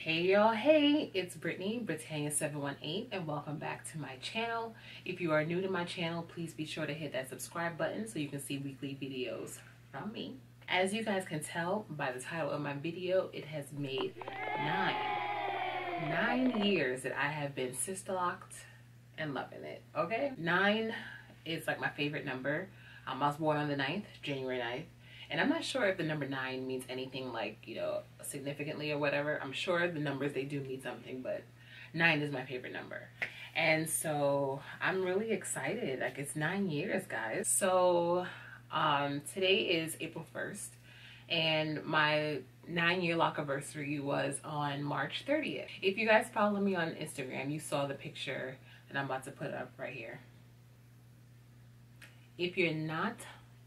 Hey y'all, hey, it's Brittany, Britannia718, and welcome back to my channel. If you are new to my channel, please be sure to hit that subscribe button so you can see weekly videos from me. As you guys can tell by the title of my video, it has made nine years that I have been sister-locked and loving it, okay? 9 is like my favorite number. I was born on the 9th, January 9th. And I'm not sure if the number 9 means anything like, you know, significantly or whatever. I'm sure the numbers, they do mean something, but 9 is my favorite number. And so I'm really excited. Like, it's 9 years, guys. So today is April 1st, and my 9-year lock anniversary was on March 30th. If you guys follow me on Instagram, you saw the picture that I'm about to put up right here. If you're not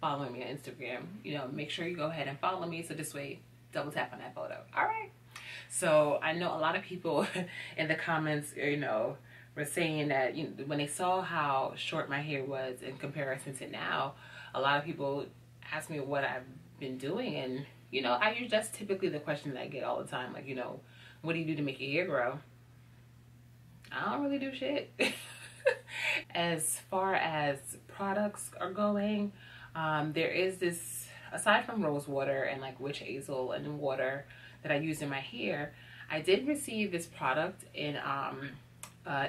following me on Instagram, you know, make sure you go ahead and follow me so this way double tap on that photo. All right. So I know a lot of people in the comments, you know, were saying that, you know, when they saw how short my hair was in comparison to now, a lot of people ask me what I've been doing, and you know, that's typically the question that I get all the time, like, you know, what do you do to make your hair grow? I don't really do shit. As far as products are going, there is this, aside from rose water and like witch hazel and water that I use in my hair, I did receive this product in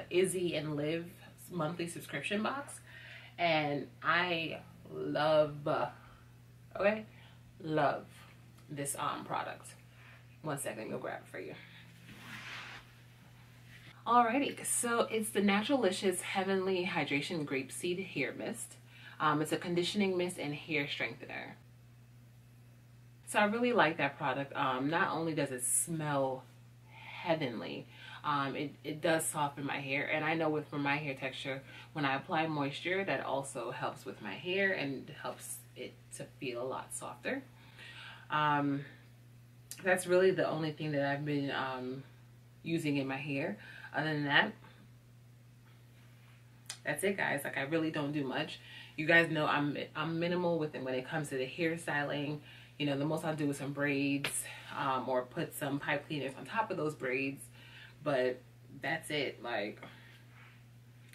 Izzy and Liv monthly subscription box, and I love this product. One second, go grab it for you. Alrighty, so it's the Naturalicious Heavenly Hydration Grapeseed Hair Mist. It's a conditioning mist and hair strengthener. So I really like that product. Not only does it smell heavenly, it does soften my hair. And I know for my hair texture, when I apply moisture, that also helps with my hair and helps it to feel a lot softer. That's really the only thing that I've been using in my hair. Other than that, that's it, guys. Like, I really don't do much. You guys know I'm minimal with it when it comes to the hairstyling. You know, the most I'll do is some braids, or put some pipe cleaners on top of those braids. But that's it. Like,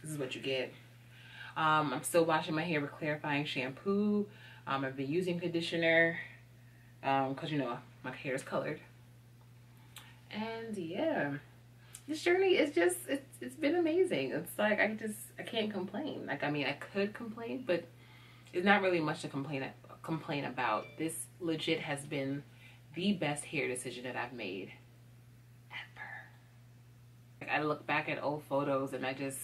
this is what you get. I'm still washing my hair with clarifying shampoo. I've been using conditioner, because, you know, my hair is colored. And yeah, this journey is just, it's been amazing. It's like, I can't complain. Like, I mean, I could complain, but it's not really much to complain about. This legit has been the best hair decision that I've made ever. Like, I look back at old photos and I just,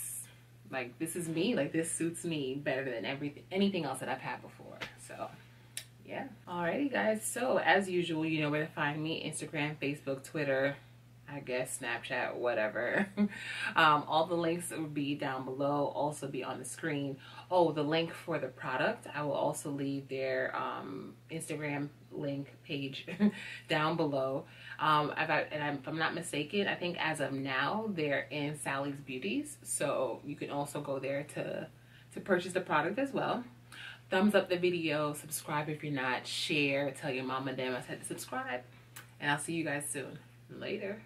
like, this is me. Like, this suits me better than anything else that I've had before. So yeah. Alrighty, guys. So as usual, you know where to find me: Instagram, Facebook, Twitter, I guess Snapchat, whatever. All the links will be down below, also be on the screen. Oh, the link for the product, I will also leave their Instagram link page down below. If I'm not mistaken, I think as of now they're in Sally's Beauties, so you can also go there to purchase the product as well. Thumbs up the video, subscribe if you're not, share, tell your mom and them I said to subscribe, and I'll see you guys soon. Later.